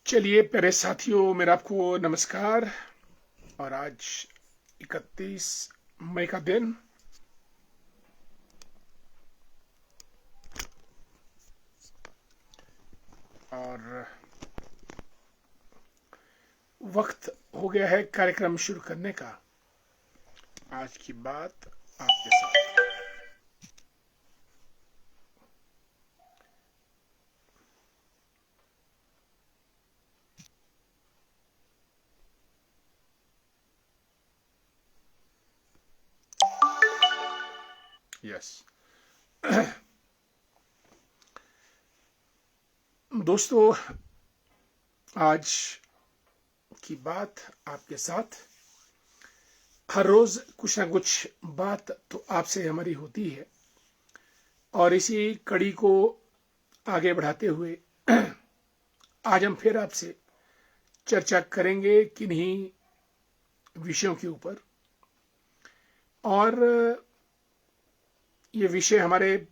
चलिए प्यारे साथियों, मेरा आपको नमस्कार। और आज 31 मई का दिन और वक्त हो गया है कार्यक्रम शुरू करने का। आज की बात आपके साथ। यस दोस्तों, आज की बात आपके साथ। हर रोज कुछ ना कुछ बात तो आपसे हमारी होती है और इसी कड़ी को आगे बढ़ाते हुए आज हम फिर आपसे चर्चा करेंगे किन्हीं विषयों के ऊपर। और ये विषय हमारे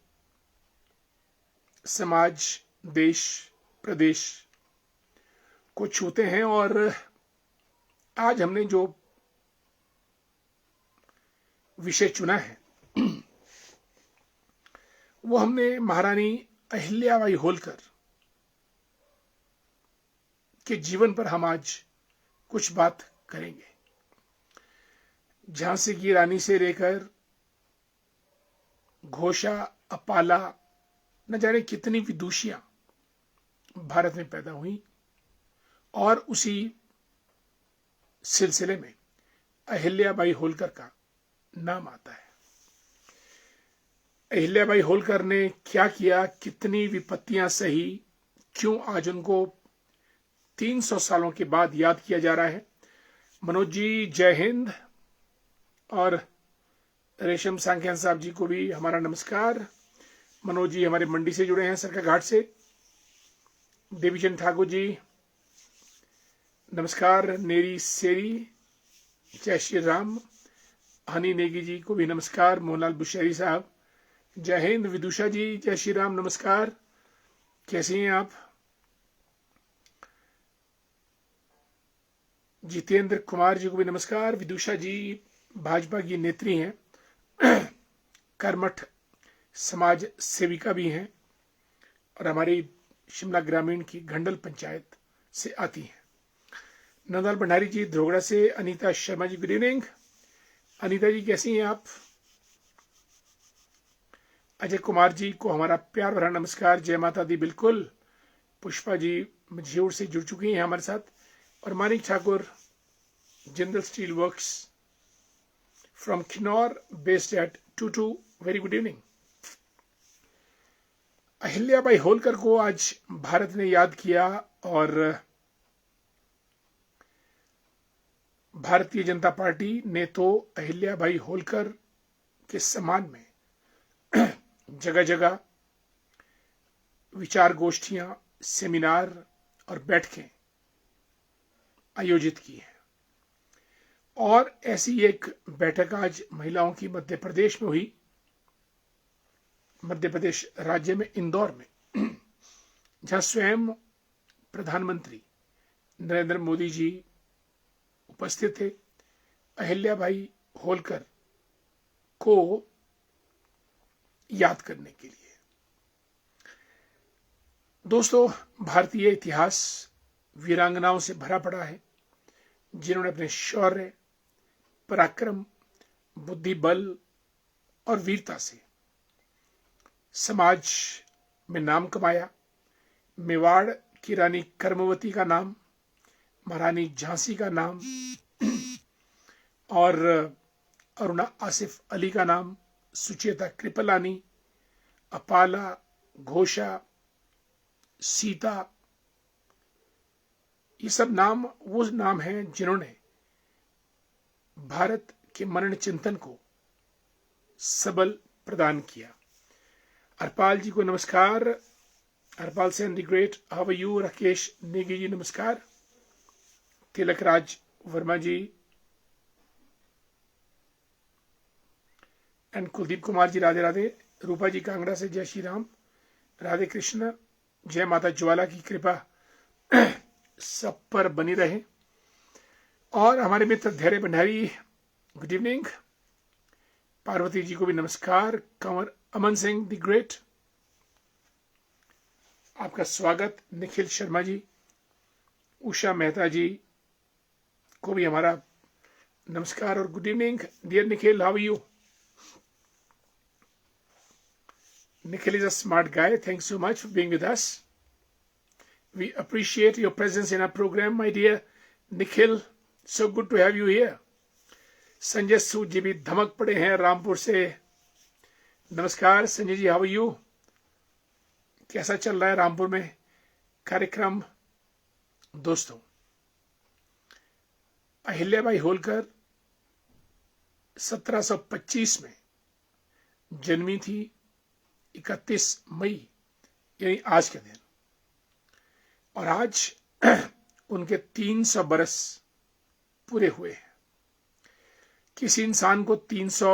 समाज, देश, प्रदेश को छूते हैं। और आज हमने जो विषय चुना है वो हमने महारानी अहिल्याबाई होलकर के जीवन पर हम आज कुछ बात करेंगे। झांसी की रानी से लेकर घोषा, अपाला, न जाने कितनी विदुषियां भारत में पैदा हुई और उसी सिलसिले में अहिल्याबाई होलकर का नाम आता है। अहिल्याबाई होलकर ने क्या किया, कितनी विपत्तियां सही, क्यों आज उनको 300 सालों के बाद याद किया जा रहा है। मनोज जी जय हिंद। और रेशम सांख्यान साहब जी को भी हमारा नमस्कार। मनोज जी हमारे मंडी से जुड़े हैं, सरका घाट से। देवीचंद ठाकुर जी नमस्कार। नेरी सेरी जय श्री राम। हनी नेगी जी को भी नमस्कार। मोहनलाल बुशहरी साहब जय हिंद। विदुषा जी जय श्री राम, नमस्कार। कैसी हैं आप? जितेंद्र कुमार जी को भी नमस्कार। विदुषा जी भाजपा की नेत्री हैं, कर्मठ समाज सेविका भी हैं और हमारी शिमला ग्रामीण की घंडल पंचायत से आती हैं। नंदलाल भंडारी जी धोगड़ा से। Anita Sharma ji good evening. अनीता जी कैसी हैं आप? अजय कुमार जी को हमारा प्यार भरा नमस्कार। जय माता दी। बिल्कुल। पुष्पा जी मझियोर से जुड़ चुकी हैं हमारे साथ। और Manik Thakur Jindal Steel Works from Khinaur based at Totu, very good evening. Ahilyabai Holkar को आज भारत ने याद किया और भारतीय जनता पार्टी ने तो अहिल्याबाई होलकर के सम्मान में जगह जगह विचार गोष्ठियां, सेमिनार और बैठकें आयोजित की हैं। और ऐसी एक बैठक आज महिलाओं की मध्य प्रदेश में हुई, मध्य प्रदेश राज्य में इंदौर में, जहां स्वयं प्रधानमंत्री नरेंद्र मोदी जी उपस्थित थे अहिल्याबाई होलकर को याद करने के लिए। दोस्तों, भारतीय इतिहास वीरांगनाओं से भरा पड़ा है जिन्होंने अपने शौर्य, पराक्रम, बुद्धि बल और वीरता से समाज में नाम कमाया। मेवाड़ की रानी कर्मवती का नाम, महारानी झांसी का नाम और अरुणा आसिफ अली का नाम, सुचेता कृपलानी, अपाला, घोषा, सीता, ये सब नाम वो नाम हैं जिन्होंने भारत के मनन चिंतन को सबल प्रदान किया। हरपाल जी को नमस्कार। Harpal Sen the great, how are you? Rakesh Negi ji नमस्कार। तिलक राज वर्मा जी एंड कुलदीप कुमार जी राधे राधे। रूपा जी कांगड़ा से जय श्री राम, राधे कृष्ण। जय माता ज्वाला की कृपा सब पर बनी रहे। और हमारे मित्र धैर्य भंडारी, गुड इवनिंग। पार्वती जी को भी नमस्कार। कंवर अमन सिंह द ग्रेट, आपका स्वागत। निखिल शर्मा जी, उषा मेहता जी को भी हमारा नमस्कार और good evening. Dear Nikhil, how are you? Nikhil is a smart guy. Thanks so much for being with us. We appreciate your presence in our program, my dear Nikhil. So good to have you here. Sanjay Sood ji भी धमक पड़े हैं रामपुर से। नमस्कार Sanjay ji, how are you? कैसा चल रहा है रामपुर में कार्यक्रम? दोस्तों, अहिल्याबाई होलकर 1725 में जन्मी थी, 31 मई यानी आज के दिन। और आज उनके 300 बरस पूरे हुए हैं। किसी इंसान को 300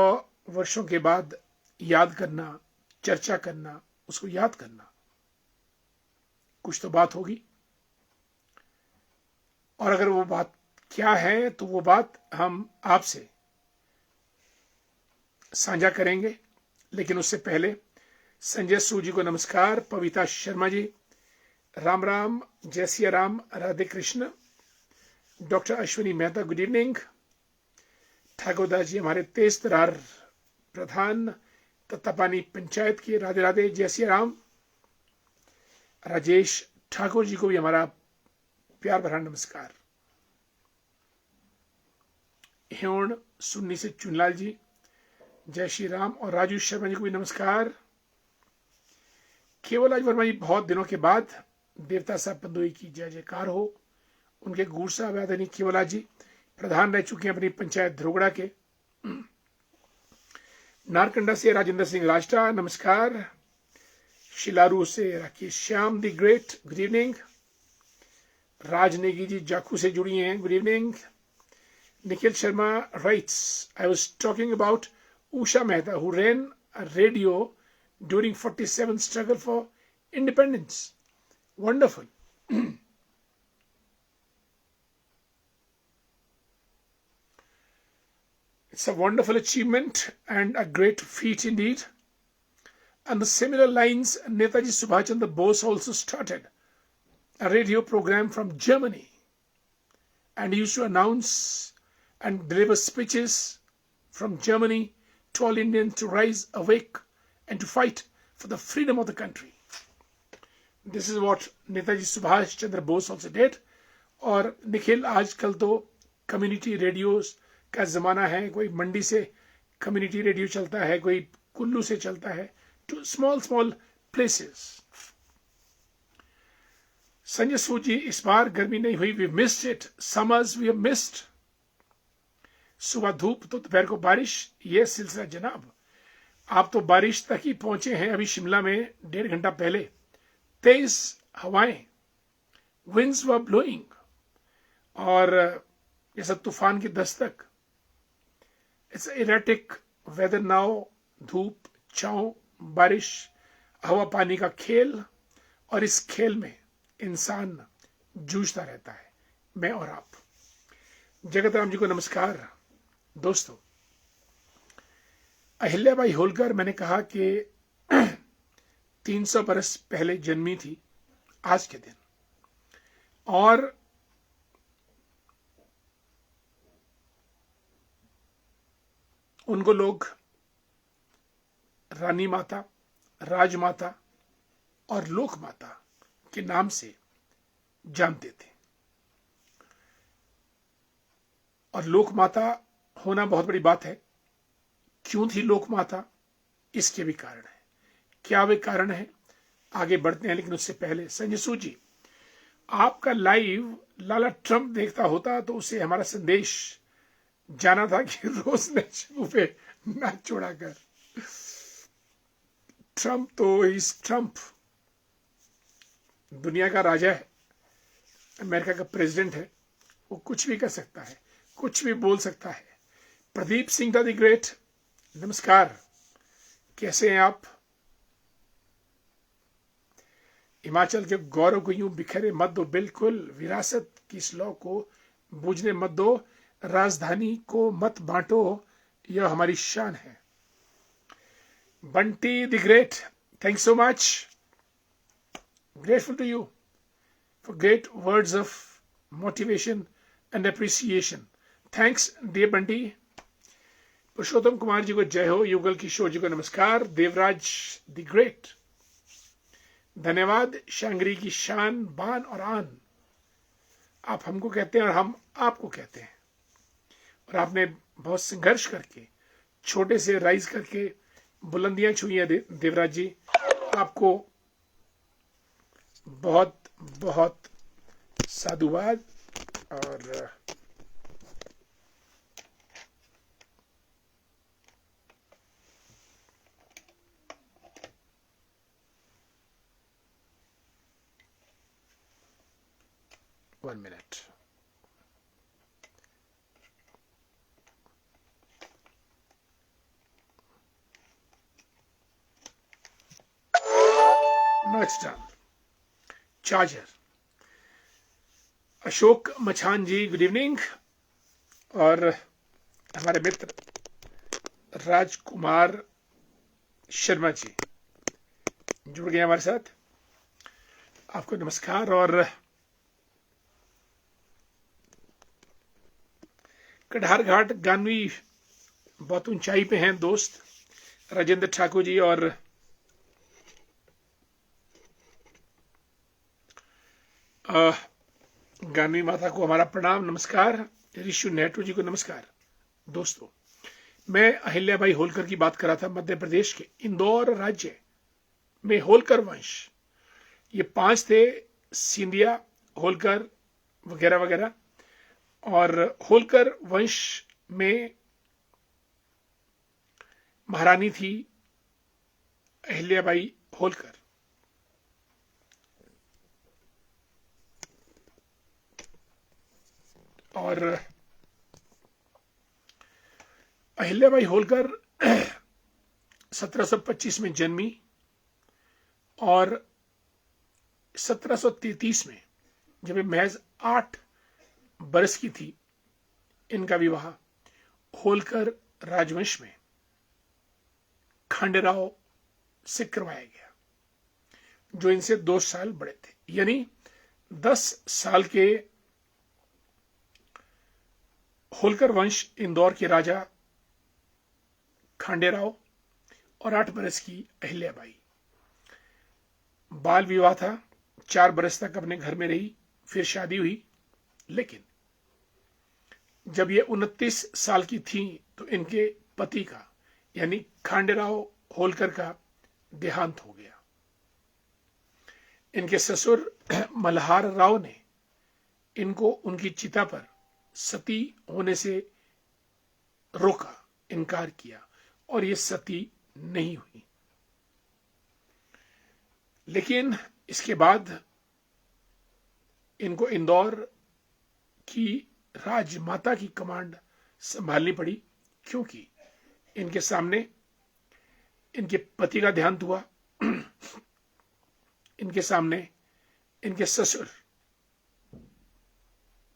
वर्षों के बाद याद करना, चर्चा करना, उसको याद करना, कुछ तो बात होगी। और अगर वो बात क्या है तो वो बात हम आपसे साझा करेंगे। लेकिन उससे पहले संजय सूद जी को नमस्कार। पविता शर्मा जी, राम राम, जय Siya Ram, Radhe Krishna. Doctor Ashwini Mehta, good evening. Thakur Das ji हमारे तेज तरार प्रधान तत्तापानी पंचायत के, राधे राधे, जय सिया राम। राजेश ठाकुर जी को भी हमारा प्यार भरा नमस्कार। हेण सुन्नी से चुनलाल जी, जय श्री राम। और राजू शर्मा जी को भी नमस्कार। केवलराज वर्मा जी, बहुत दिनों के बाद देवता साहब पंदोई की जय जयकार हो। उनके गुरु साहब आदरणीय केवलराज जी प्रधान रह चुके हैं अपनी पंचायत ध्रुगड़ा के। नारकंडा से राजेंद्र सिंह राष्ट्रा, नमस्कार। शिलारू से Rakesh Shyam the great, good evening. Rajnegi ji Jakhu से जुड़ी हैं, good evening. Nikhil Sharma writes, I was talking about Usha Mehta, who ran a radio during 47 struggle for independence. Wonderful. It's a wonderful achievement and a great feat indeed. On the similar lines, Netaji Subhash Chandra Bose also started a radio program from Germany and used to announce and deliver speeches from Germany to all Indians to rise awake and to fight for the freedom of the country. This is what Netaji Subhash Chandra Bose also did. और निखिल, आजकल तो community radios का जमाना है। कोई मंडी से community radio चलता है, कोई कुल्लू से चलता है, two small places. Sanjay Sood ji, इस बार गर्मी नहीं हुई, we missed it. Summers we have missed. सुबह धूप तो दोपहर को बारिश, ये सिलसिला जनाब। आप तो बारिश तक ही पहुंचे हैं। अभी शिमला में 1.5 घंटा पहले तेज हवाएं, विंड्स वर ब्लोइंग, और जैसा तूफान की Dastak. It's erratic weather now, धूप, छांव, बारिश, हवा पानी का खेल। और इस खेल में इंसान जूझता रहता है, मैं और आप। जगत राम जी को नमस्कार। दोस्तों, अहिल्याबाई होलकर, मैंने कहा कि 300 बरस पहले जन्मी थी आज के दिन। और उनको लोग रानी माता, राजमाता और लोक माता के नाम से जानते थे। और लोक माता होना बहुत बड़ी बात है। क्यों थी लोक माता, इसके भी कारण है। क्या वे कारण है, आगे बढ़ते हैं। लेकिन उससे पहले संजय सूद जी, आपका लाइव लाला ट्रंप देखता होता तो उसे हमारा संदेश जाना था कि रोज ने मुंह पे ना छोड़ा कर। ट्रंप तो इस ट्रंप दुनिया का राजा है, अमेरिका का प्रेसिडेंट है। वो कुछ भी कर सकता है, कुछ भी बोल सकता है। प्रदीप सिंह द ग्रेट, नमस्कार, कैसे हैं आप? हिमाचल के गौरव को यूं बिखरे मत दो, बिल्कुल विरासत की इस लौ को बूझने मत दो, राजधानी को मत बांटो, यह हमारी शान है। Bunty the great, thanks so much, grateful to you for great words of motivation and appreciation. Thanks dear Bunty. पुरुषोत्तम कुमार जी को जय हो, युगल किशोर जी को नमस्कार, देवराज द ग्रेट धन्यवाद, शांगरी की शान बान और आन, आप हमको कहते हैं और हम आपको कहते हैं, और आपने बहुत संघर्ष करके छोटे से राइज करके बुलंदियां छुई हैं देवराज जी, आपको बहुत बहुत साधुवाद। और one minute, no it's done. Charger Ashok Machhan ji good evening, और हमारे मित्र राजकुमार शर्मा जी जुड़ गए हमारे साथ, आपको नमस्कार। और कटार घाट गानवी बहुत ऊंचाई पे हैं दोस्त राजेंद्र ठाकुर जी, और गानवी माता को हमारा प्रणाम नमस्कार, ऋषु नेहरू जी को नमस्कार। दोस्तों, मैं अहिल्याबाई होलकर की बात कर रहा था, मध्य प्रदेश के इंदौर राज्य में होलकर वंश, ये 5 थे, सिंधिया, होलकर वगैरह वगैरह, और होलकर वंश में महारानी थी अहिल्याबाई होलकर। और अहिल्याबाई होलकर 1725 में जन्मी, और 1733 में जब महज 8 बरस की थी, इनका विवाह होलकर राजवंश में खांडेराव से करवाया गया, जो इनसे 2 साल बड़े थे, यानी 10 साल के होलकर वंश इंदौर के राजा खांडेराव और 8 बरस की अहिल्याबाई। बाल विवाह था, 4 बरस तक अपने घर में रही, फिर शादी हुई, लेकिन जब ये 29 साल की थी तो इनके पति का यानी खांडेराव होलकर का देहांत हो गया। इनके ससुर मल्हार राव ने इनको उनकी चिता पर सती होने से रोका, इनकार किया, और ये सती नहीं हुई। लेकिन इसके बाद इनको इंदौर की राजमाता की कमांड संभालनी पड़ी, क्योंकि इनके सामने इनके पति का देहांत हुआ, इनके सामने इनके ससुर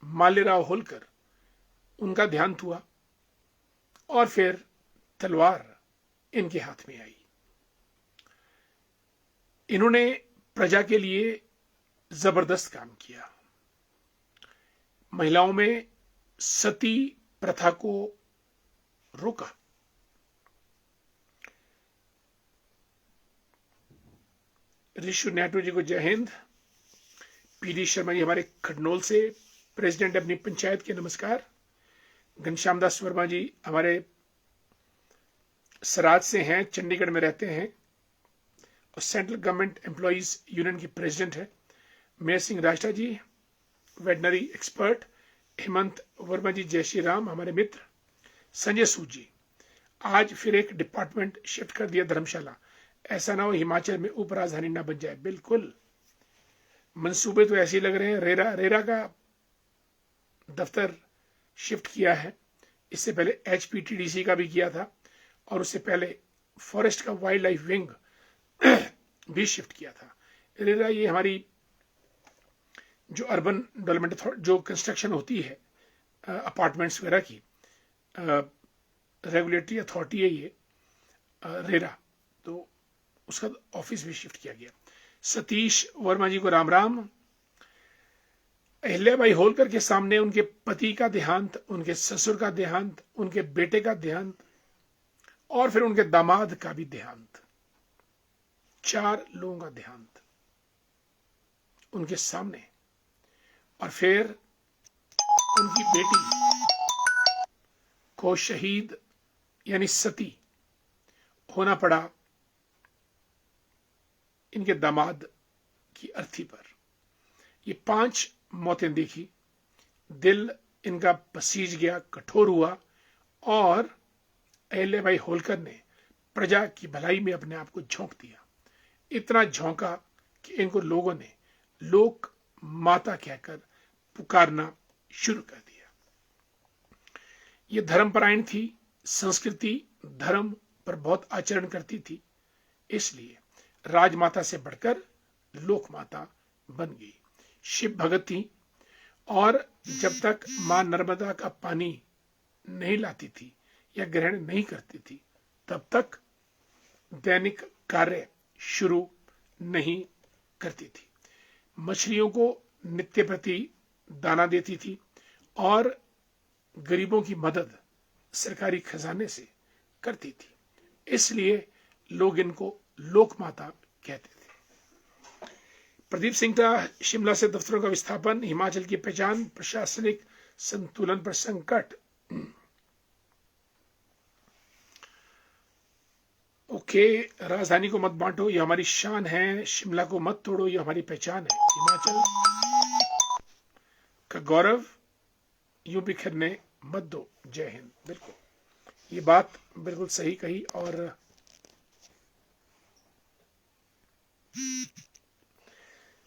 मालेराव होलकर, उनका देहांत हुआ, और फिर तलवार इनके हाथ में आई। इन्होंने प्रजा के लिए जबरदस्त काम किया, महिलाओं में सती प्रथा को रोका। ऋषु नेहरू जी को जय हिंद, पीडी शर्मा जी हमारे खडनोल से प्रेसिडेंट अपनी पंचायत के नमस्कार, घनश्याम दास वर्मा जी हमारे सराज से हैं, चंडीगढ़ में रहते हैं और सेंट्रल गवर्नमेंट एम्प्लॉइज यूनियन के प्रेसिडेंट है। मेयर सिंह राष्ट्रा जी वेटनरी एक्सपर्ट, हेमंत वर्मा जी जय श्री राम हमारे मित्र, संजय सूद जी आज फिर एक डिपार्टमेंट शिफ्ट कर दिया धर्मशाला, ऐसा ना हो हिमाचल में उप राजधानी ना बन जाए। बिल्कुल, मंसूबे तो ऐसे ही लग रहे हैं। रेरा का दफ्तर शिफ्ट किया है, इससे पहले HPTDC का भी किया था, और उससे पहले फॉरेस्ट का वाइल्ड लाइफ विंग भी शिफ्ट किया था। रेरा ये हमारी जो अर्बन डेवलपमेंट जो कंस्ट्रक्शन होती है अपार्टमेंट्स वगैरह की रेगुलेटरी अथॉरिटी है ये रेरा, तो उसका ऑफिस भी शिफ्ट किया गया। सतीश वर्मा जी को राम राम। अहिल्याबाई होलकर के सामने उनके पति का देहांत, उनके ससुर का देहांत, उनके बेटे का देहांत और फिर उनके दामाद का भी देहांत, 4 लोगों का देहांत उनके सामने। और फिर उनकी बेटी को शहीद यानी सती होना पड़ा इनके दामाद की अर्थी पर। ये 5 मौतें देखी, दिल इनका पसीज गया, कठोर हुआ और अहिल्याबाई होलकर ने प्रजा की भलाई में अपने आप को झोंक दिया। इतना झोंका कि इनको लोगों ने लोक माता कहकर पुकारना शुरू कर दिया। ये धर्मपरायण थी, संस्कृति धर्म पर बहुत आचरण करती थी, इसलिए राजमाता से बढ़कर लोक माता बन गई। शिव भगत थी और जब तक मां नर्मदा का पानी नहीं लाती थी या ग्रहण नहीं करती थी तब तक दैनिक कार्य शुरू नहीं करती थी। मछलियों को नित्य प्रति दाना देती थी और गरीबों की मदद सरकारी खजाने से करती थी, इसलिए लोग इनको लोक माता कहते थे। प्रदीप सिंह का शिमला से दफ्तरों का विस्थापन, हिमाचल की पहचान, प्रशासनिक संतुलन पर संकट। ओके, राजधानी को मत बांटो, ये हमारी शान है, शिमला को मत तोड़ो, ये हमारी पहचान है, हिमाचल का गौरव यूं बिखरने मत दो, जय हिंद। बिल्कुल, ये बात बिल्कुल सही कही। और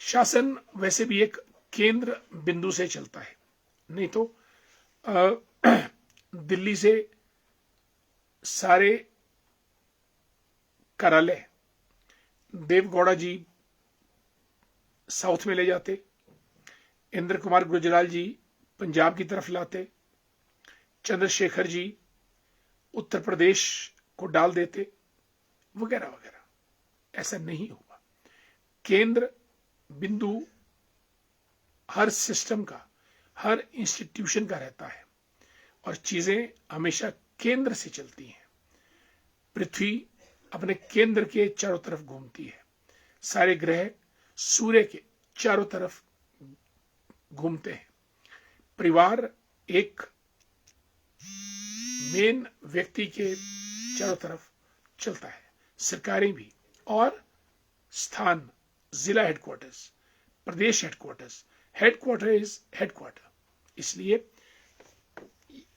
शासन वैसे भी एक केंद्र बिंदु से चलता है, नहीं तो दिल्ली से सारे कार्यालय देवगौड़ा जी साउथ में ले जाते, इंद्र कुमार गुजराल जी पंजाब की तरफ लाते, चंद्रशेखर जी उत्तर प्रदेश को डाल देते, वगैरह वगैरह। ऐसा नहीं हुआ। केंद्र बिंदु हर सिस्टम का, हर इंस्टीट्यूशन का रहता है और चीजें हमेशा केंद्र से चलती हैं। पृथ्वी अपने केंद्र के चारों तरफ घूमती है, सारे ग्रह सूर्य के चारों तरफ घूमते हैं। परिवार एक मेन व्यक्ति के चारों तरफ चलता है, सरकारें भी, और स्थान जिला headquarters, Pradesh headquarters, headquarter is headquarter. इसलिए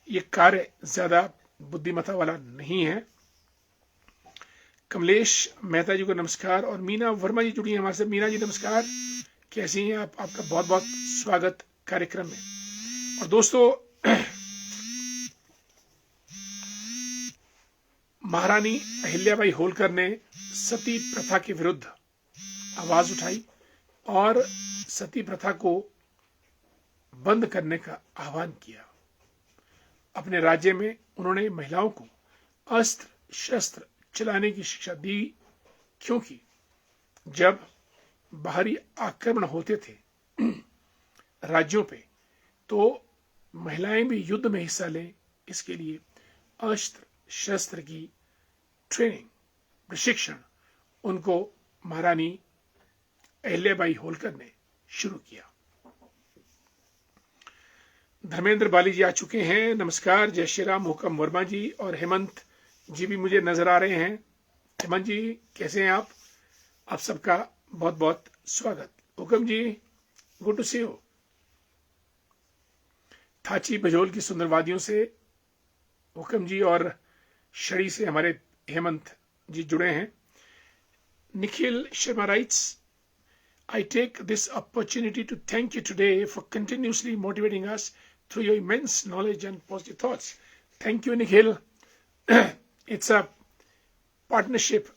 ये कार्य ज्यादा बुद्धिमत्ता वाला नहीं है। कमलेश मेहता जी को नमस्कार। और मीना वर्मा जी जुड़ी हैं हमारे साथ। मीना जी नमस्कार, कैसी हैं आप? आपका बहुत बहुत स्वागत कार्यक्रम में। और दोस्तों, महारानी अहिल्याबाई होलकर ने सती प्रथा के विरुद्ध आवाज उठाई और सती प्रथा को बंद करने का आह्वान किया। अपने राज्य में उन्होंने महिलाओं को अस्त्र शस्त्र चलाने की शिक्षा दी, क्योंकि जब बाहरी आक्रमण होते थे राज्यों पे, तो महिलाएं भी युद्ध में हिस्सा लें, इसके लिए अस्त्र शस्त्र की ट्रेनिंग, प्रशिक्षण उनको महारानी अहिल्याबाई होलकर ने शुरू किया। धर्मेंद्र बाली जी आ चुके हैं, नमस्कार। जय श्री राम। हुकम वर्मा जी और हेमंत जी भी मुझे नजर आ रहे हैं। हेमंत जी कैसे हैं आप? आप सबका बहुत बहुत स्वागत। हुकम जी, good to see you. Thachi Bajol की सुंदर वादियों से हुकम जी और शड़ी से हमारे हेमंत जी जुड़े हैं। Nikhil Sharma rights, I take this opportunity to thank you today for continuously motivating us through your immense knowledge and positive thoughts. Thank you, Nikhil. It's a partnership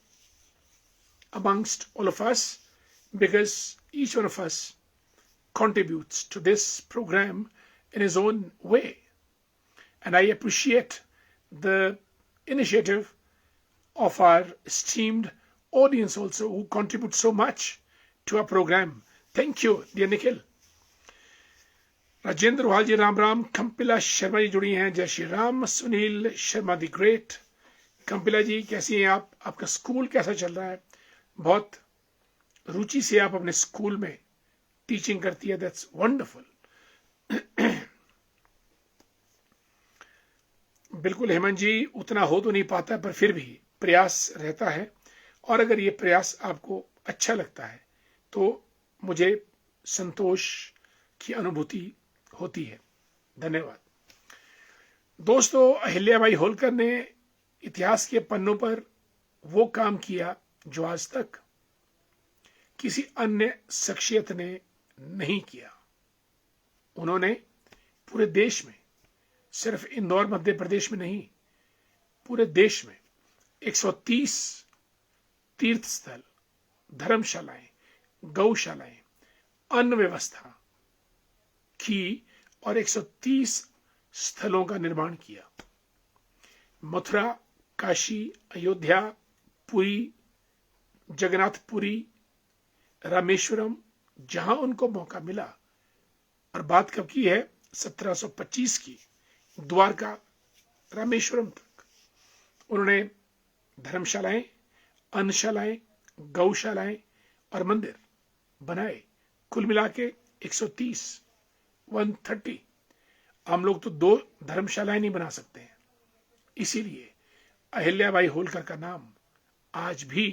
amongst all of us. because each one of us contributes to this program in his own way. And I appreciate the initiative of our esteemed audience also, who contribute so much to our program. Thank you, dear Nikhil. Rajendra वाल जी राम राम। कंपिला शर्मा जी जुड़ी हैं, जय Shri Ram. Sunil Sharma the great. Kampila ji कैसी हैं आप? आपका school कैसा चल रहा है? बहुत रुचि से आप अपने स्कूल में टीचिंग करती है, दैट्स वंडरफुल। बिल्कुल हेमंत जी, उतना हो तो नहीं पाता पर फिर भी प्रयास रहता है, और अगर ये प्रयास आपको अच्छा लगता है तो मुझे संतोष की अनुभूति होती है। धन्यवाद दोस्तों। अहिल्याबाई होलकर ने इतिहास के पन्नों पर वो काम किया जो आज तक किसी अन्य शख्सियत ने नहीं किया। उन्होंने पूरे देश में, सिर्फ इंदौर मध्य प्रदेश में नहीं, पूरे देश में 130 तीर्थ स्थल, धर्मशालाएं, गौशालाएं, अन्न व्यवस्था की और 130 स्थलों का निर्माण किया। मथुरा, काशी, अयोध्या, पुरी, जगन्नाथपुरी, रामेश्वरम, जहां उनको मौका मिला, और बात कब की है? 1725 की, द्वारका, रामेश्वरम तक उन्होंने धर्मशालाएं, अन्नशालाएं, गौशालाएं और मंदिर बनाए। कुल मिला के 130। हम लोग तो 2 धर्मशालाएं नहीं बना सकते हैं। इसीलिए अहिल्याबाई होलकर का नाम आज भी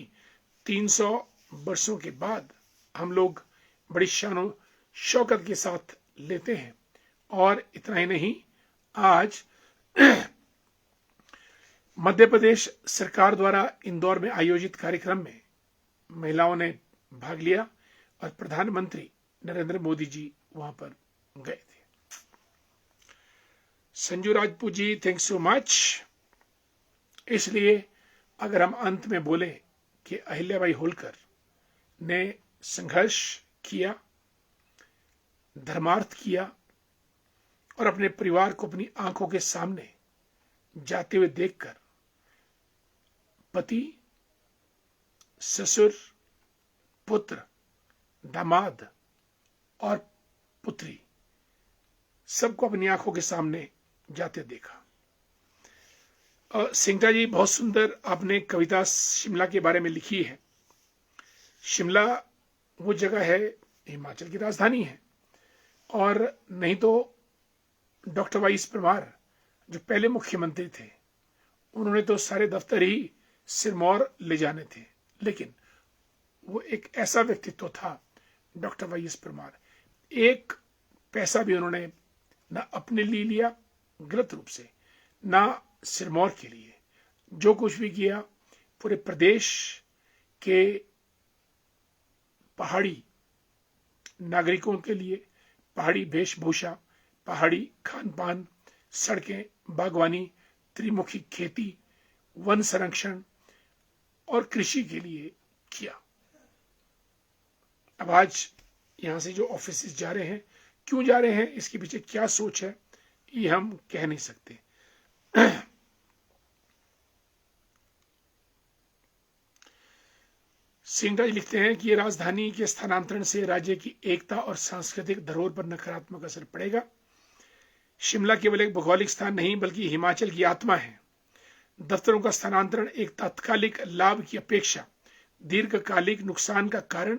300 वर्षों के बाद हम लोग बड़ी शानो शौकत के साथ लेते हैं। और इतना ही नहीं, आज मध्य प्रदेश सरकार द्वारा इंदौर में आयोजित कार्यक्रम में महिलाओं ने भाग लिया और प्रधानमंत्री नरेंद्र मोदी जी वहां पर गए थे। Sanju Rajput ji, thank so much. इसलिए अगर हम अंत में बोले कि अहिल्याबाई होलकर ने संघर्ष किया, धर्मार्थ किया, और अपने परिवार को अपनी आंखों के सामने जाते हुए देखकर पति, ससुर, पुत्र, दामाद और पुत्री सबको अपनी आंखों के सामने जाते देखा। सिंगटा जी, बहुत सुंदर आपने कविता शिमला के बारे में लिखी है। शिमला वो जगह है, हिमाचल की राजधानी है, और नहीं तो डॉक्टर वाई एस परमार जो पहले मुख्यमंत्री थे, उन्होंने तो सारे दफ्तर ही सिरमौर ले जाने थे, लेकिन वो एक ऐसा व्यक्तित्व था डॉक्टर वाई एस परमार। एक पैसा भी उन्होंने ना अपने लिए लिया गलत रूप से, ना सिरमौर के लिए। जो कुछ भी किया पूरे प्रदेश के पहाड़ी नागरिकों के लिए, पहाड़ी वेशभूषा, पहाड़ी खान पान, सड़कें, बागवानी, त्रिमुखी खेती, वन संरक्षण और कृषि के लिए किया। अब आज यहां से जो ऑफिस जा रहे हैं, क्यों जा रहे हैं, इसके पीछे क्या सोच है, ये हम कह नहीं सकते। सिंगराज लिखते हैं कि राजधानी के स्थानांतरण से राज्य की एकता और सांस्कृतिक धरोहर पर नकारात्मक असर पड़ेगा। शिमला केवल एक भौगोलिक स्थान नहीं बल्कि हिमाचल की आत्मा है। दफ्तरों का स्थानांतरण एक तात्कालिक लाभ की अपेक्षा दीर्घकालिक नुकसान का कारण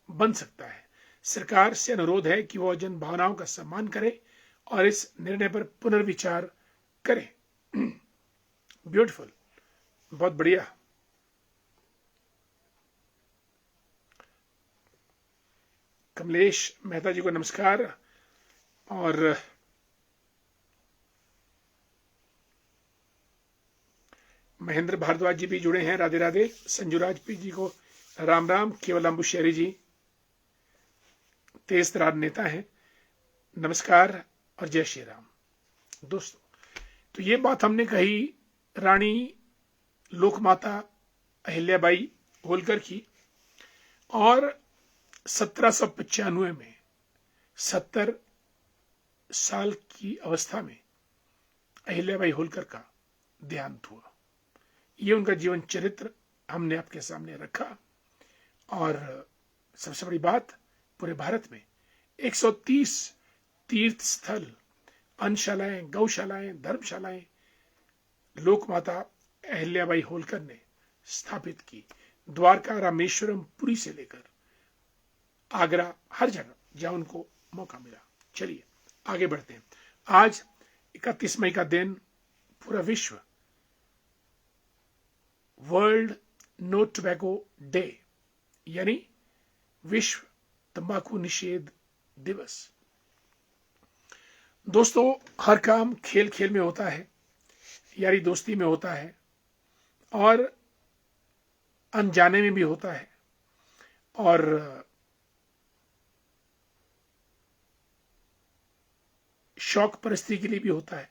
बन सकता है। सरकार से अनुरोध है कि वह जन भावनाओं का सम्मान करे और इस निर्णय पर पुनर्विचार करे। ब्यूटीफुल, बहुत बढ़िया। कमलेश मेहता जी को नमस्कार। और महेंद्र भारद्वाज जी भी जुड़े हैं, राधे राधे। संजू राजपूत जी को राम राम। केवल अम्बुशेरी जी तेज तरार नेता हैं, नमस्कार और जय श्री राम। दोस्तों, तो ये बात हमने कही रानी लोकमाता अहिल्याबाई होलकर की, और 1795 में 70 साल की अवस्था में अहिल्याबाई होलकर का देहांत हुआ। ये उनका जीवन चरित्र हमने आपके सामने रखा। और सबसे बड़ी बात, पूरे भारत में 130 तीर्थ स्थल, अन्नशालाएं, गौशालाएं, धर्मशालाएं लोक माता अहिल्याबाई होलकर ने स्थापित की। द्वारका, रामेश्वरम, पुरी से लेकर आगरा, हर जगह जहां उनको मौका मिला। चलिए आगे बढ़ते हैं। आज 31 मई का दिन पूरा विश्व वर्ल्ड नो टोबैको डे यानी विश्व तंबाकू निषेध दिवस। दोस्तों, हर काम खेल खेल में होता है, यारी दोस्ती में होता है और अनजाने में भी होता है और शौक परिस्थिति के लिए भी होता है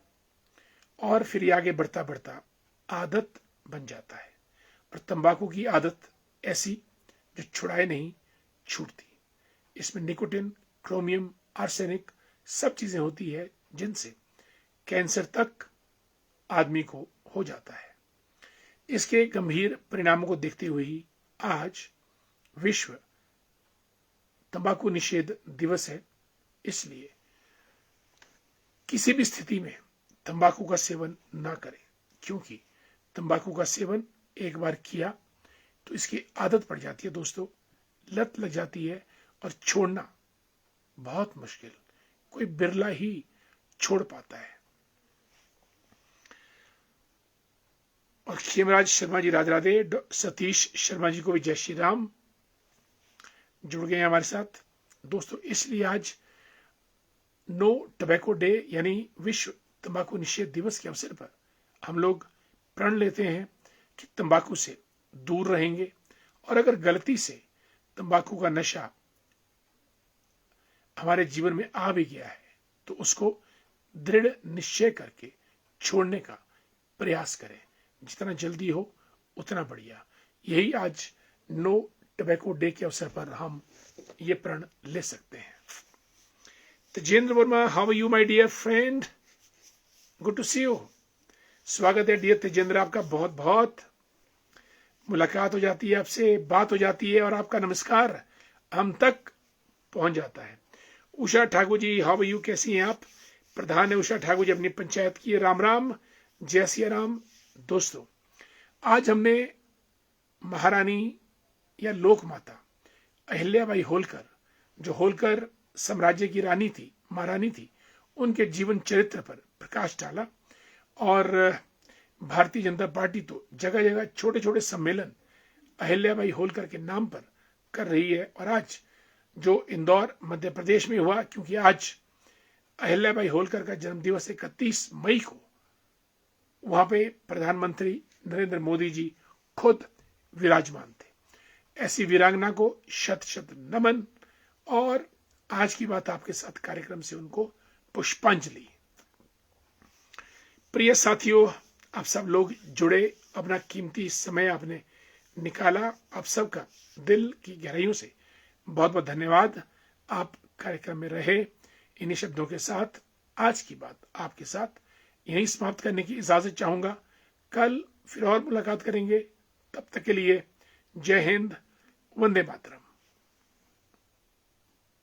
और फिर आगे बढ़ता बढ़ता आदत बन जाता है। और तंबाकू की आदत ऐसी जो छुड़ाए नहीं छूटती। इसमें निकोटिन, क्रोमियम, आर्सेनिक सब चीजें होती है जिनसे कैंसर तक आदमी को हो जाता है। इसके गंभीर परिणामों को देखते हुए ही आज विश्व तंबाकू निषेध दिवस है। इसलिए किसी भी स्थिति में तंबाकू का सेवन ना करें, क्योंकि तंबाकू का सेवन एक बार किया तो इसकी आदत पड़ जाती है दोस्तों, लत लग जाती है और छोड़ना बहुत मुश्किल, कोई बिरला ही छोड़ पाता है। और खेमराज शर्मा जी राधे राधे, सतीश शर्मा जी को भी जय श्री राम, जुड़ गए हमारे साथ दोस्तों। इसलिए आज नो टोबैको डे यानी विश्व तंबाकू निषेध दिवस के अवसर पर हम लोग प्रण लेते हैं कि तंबाकू से दूर रहेंगे और अगर गलती से तंबाकू का नशा हमारे जीवन में आ भी गया है तो उसको दृढ़ निश्चय करके छोड़ने का प्रयास करें। जितना जल्दी हो उतना बढ़िया। यही आज नो टोबैको डे के अवसर पर हम ये प्रण ले सकते हैं। Tejendra Verma, how are you my dear friend, good to see you. स्वागत है डियर तेजेंद्र आपका, बहुत बहुत। मुलाकात हो जाती है आपसे, बात हो जाती है और आपका नमस्कार हम तक पहुंच जाता है। Usha Thakur ji, how are you, कैसी हैं आप? प्रधान है उषा ठाकुर जी अपनी पंचायत की। राम राम, जय सिया राम। दोस्तों, आज हमने महारानी या लोक माता अहिल्याबाई होलकर, जो होलकर साम्राज्य की रानी थी, महारानी थी, उनके जीवन चरित्र पर प्रकाश डाला। और भारतीय जनता पार्टी तो जगह जगह छोटे छोटे सम्मेलन अहिल्याबाई होलकर के नाम पर कर रही है। और आज जो इंदौर मध्य प्रदेश में हुआ, क्योंकि आज अहिल्याबाई होलकर का जन्म दिवस 31 मई को, वहां पे प्रधानमंत्री नरेंद्र मोदी जी खुद विराजमान थे। ऐसी वीरांगना को शत शत नमन। और आज की बात आपके साथ कार्यक्रम से उनको पुष्पांजलि। प्रिय साथियों, आप सब लोग जुड़े, अपना कीमती समय आपने निकाला, आप सबका दिल की गहराइयों से बहुत बहुत धन्यवाद। आप कार्यक्रम में रहे। इन्हीं शब्दों के साथ आज की बात आपके साथ यहीं समाप्त करने की इजाजत चाहूंगा। कल फिर और मुलाकात करेंगे। तब तक के लिए जय हिंद, वंदे मातरम।